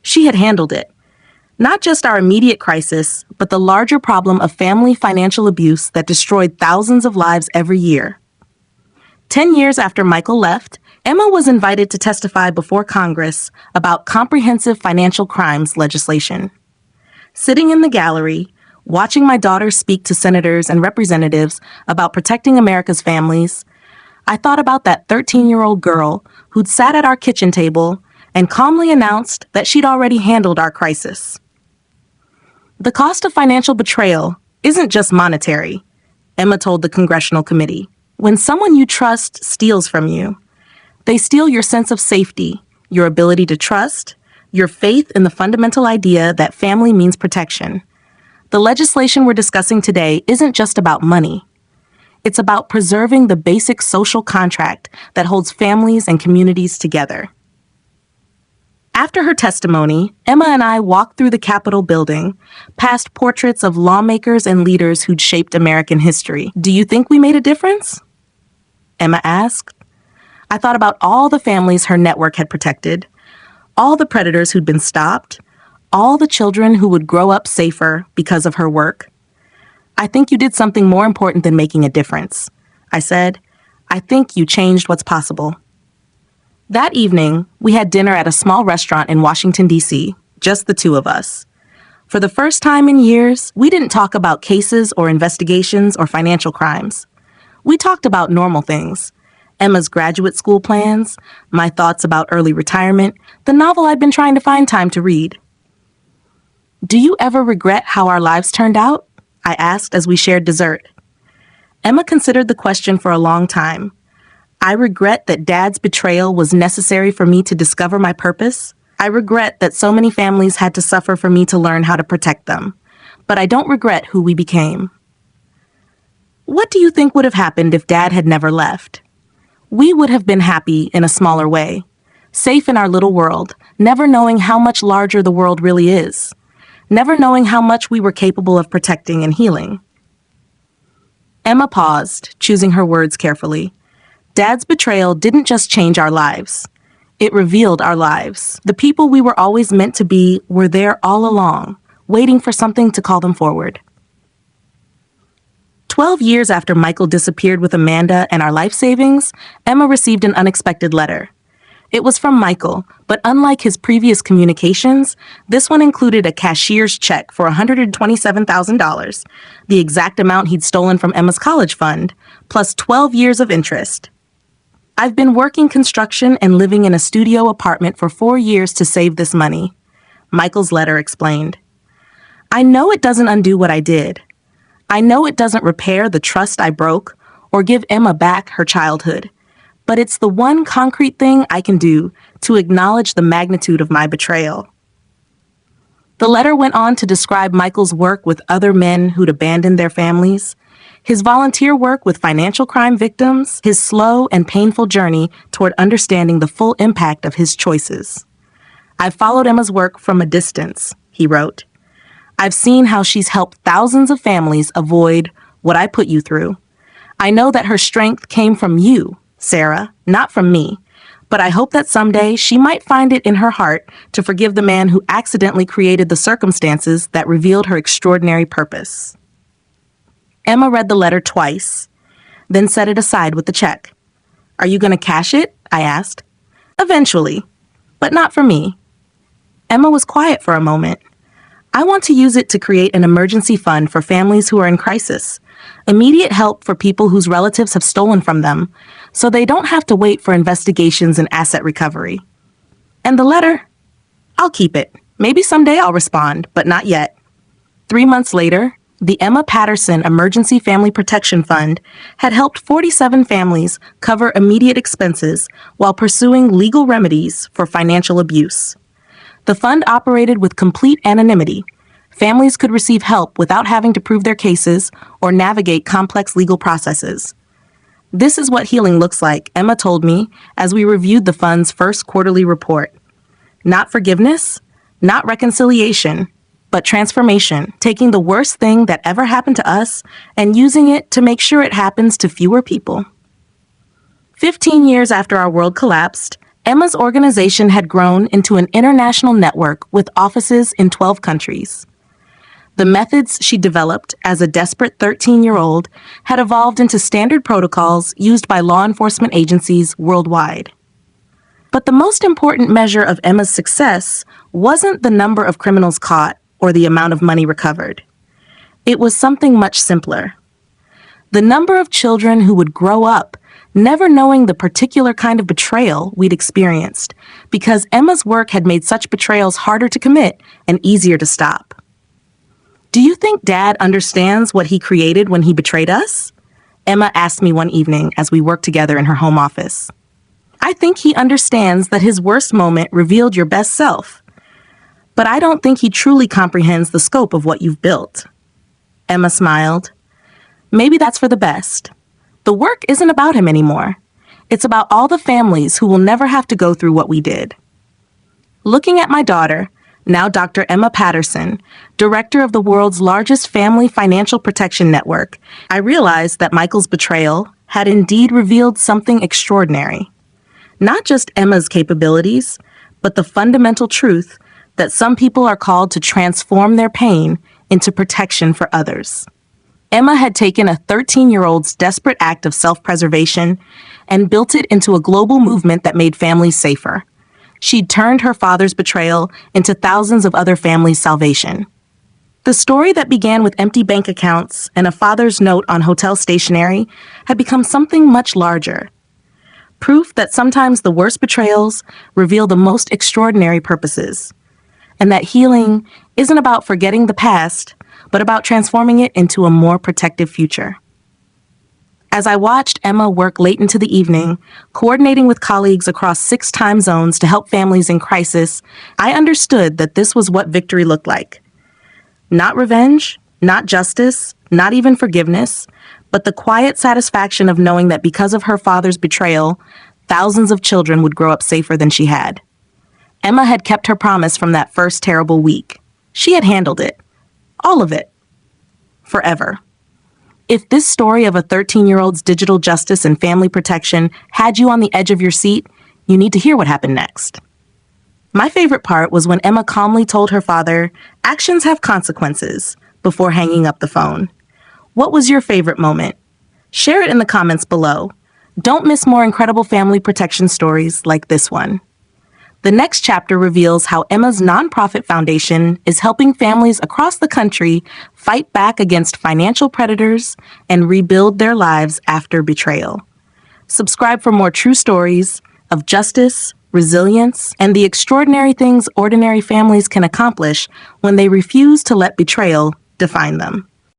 She had handled it. Not just our immediate crisis, but the larger problem of family financial abuse that destroyed thousands of lives every year. 10 years after Michael left, Emma was invited to testify before Congress about comprehensive financial crimes legislation. Sitting in the gallery, watching my daughter speak to senators and representatives about protecting America's families, I thought about that 13-year-old girl who'd sat at our kitchen table and calmly announced that she'd already handled our crisis. The cost of financial betrayal isn't just monetary, Emma told the congressional committee. When someone you trust steals from you, they steal your sense of safety, your ability to trust, your faith in the fundamental idea that family means protection. The legislation we're discussing today isn't just about money. It's about preserving the basic social contract that holds families and communities together. After her testimony, Emma and I walked through the Capitol building, past portraits of lawmakers and leaders who'd shaped American history. Do you think we made a difference? Emma asked. I thought about all the families her network had protected, all the predators who'd been stopped, all the children who would grow up safer because of her work. I think you did something more important than making a difference. I said, I think you changed what's possible. That evening, we had dinner at a small restaurant in Washington, D.C., just the two of us. For the first time in years, we didn't talk about cases or investigations or financial crimes. We talked about normal things. Emma's graduate school plans, my thoughts about early retirement, the novel I'd been trying to find time to read. "Do you ever regret how our lives turned out?" I asked as we shared dessert. Emma considered the question for a long time. "I regret that Dad's betrayal was necessary for me to discover my purpose. I regret that so many families had to suffer for me to learn how to protect them. But I don't regret who we became." "What do you think would have happened if Dad had never left?" "We would have been happy in a smaller way, safe in our little world, never knowing how much larger the world really is, never knowing how much we were capable of protecting and healing." Emma paused, choosing her words carefully. Dad's betrayal didn't just change our lives. It revealed our lives. The people we were always meant to be were there all along, waiting for something to call them forward. 12 years after Michael disappeared with Amanda and our life savings, Emma received an unexpected letter. It was from Michael, but unlike his previous communications, this one included a cashier's check for $127,000, the exact amount he'd stolen from Emma's college fund, plus 12 years of interest. "I've been working construction and living in a studio apartment for 4 years to save this money," Michael's letter explained. "I know it doesn't undo what I did. I know it doesn't repair the trust I broke or give Emma back her childhood, but it's the one concrete thing I can do to acknowledge the magnitude of my betrayal." The letter went on to describe Michael's work with other men who'd abandoned their families, his volunteer work with financial crime victims, his slow and painful journey toward understanding the full impact of his choices. "I've followed Emma's work from a distance," he wrote. "I've seen how she's helped thousands of families avoid what I put you through. I know that her strength came from you, Sarah, not from me, but I hope that someday she might find it in her heart to forgive the man who accidentally created the circumstances that revealed her extraordinary purpose." Emma read the letter twice, then set it aside with the check. "Are you going to cash it?" I asked. "Eventually, but not for me." Emma was quiet for a moment. "I want to use it to create an emergency fund for families who are in crisis, immediate help for people whose relatives have stolen from them, so they don't have to wait for investigations and asset recovery. And the letter? I'll keep it. Maybe someday I'll respond, but not yet." 3 months later, the Emma Patterson Emergency Family Protection Fund had helped 47 families cover immediate expenses while pursuing legal remedies for financial abuse. The fund operated with complete anonymity. Families could receive help without having to prove their cases or navigate complex legal processes. "This is what healing looks like," Emma told me as we reviewed the fund's first quarterly report. "Not forgiveness, not reconciliation, but transformation, taking the worst thing that ever happened to us and using it to make sure it happens to fewer people." 15 years after our world collapsed, Emma's organization had grown into an international network with offices in 12 countries. The methods she developed as a desperate 13-year-old had evolved into standard protocols used by law enforcement agencies worldwide. But the most important measure of Emma's success wasn't the number of criminals caught or the amount of money recovered. It was something much simpler. The number of children who would grow up never knowing the particular kind of betrayal we'd experienced, because Emma's work had made such betrayals harder to commit and easier to stop. "Do you think Dad understands what he created when he betrayed us?" Emma asked me one evening as we worked together in her home office. "I think he understands that his worst moment revealed your best self. But I don't think he truly comprehends the scope of what you've built." Emma smiled. "Maybe that's for the best. The work isn't about him anymore. It's about all the families who will never have to go through what we did." Looking at my daughter, now Dr. Emma Patterson, director of the world's largest family financial protection network, I realized that Michael's betrayal had indeed revealed something extraordinary. Not just Emma's capabilities, but the fundamental truth that some people are called to transform their pain into protection for others. Emma had taken a 13-year-old's desperate act of self-preservation and built it into a global movement that made families safer. She'd turned her father's betrayal into thousands of other families' salvation. The story that began with empty bank accounts and a father's note on hotel stationery had become something much larger. Proof that sometimes the worst betrayals reveal the most extraordinary purposes, and that healing isn't about forgetting the past, but about transforming it into a more protective future. As I watched Emma work late into the evening, coordinating with colleagues across 6 time zones to help families in crisis, I understood that this was what victory looked like. Not revenge, not justice, not even forgiveness, but the quiet satisfaction of knowing that because of her father's betrayal, thousands of children would grow up safer than she had. Emma had kept her promise from that first terrible week. She had handled it. All of it. Forever. If this story of a 13-year-old's digital justice and family protection had you on the edge of your seat, you need to hear what happened next. My favorite part was when Emma calmly told her father, "Actions have consequences," before hanging up the phone. What was your favorite moment? Share it in the comments below. Don't miss more incredible family protection stories like this one. The next chapter reveals how Emma's nonprofit foundation is helping families across the country fight back against financial predators and rebuild their lives after betrayal. Subscribe for more true stories of justice, resilience, and the extraordinary things ordinary families can accomplish when they refuse to let betrayal define them.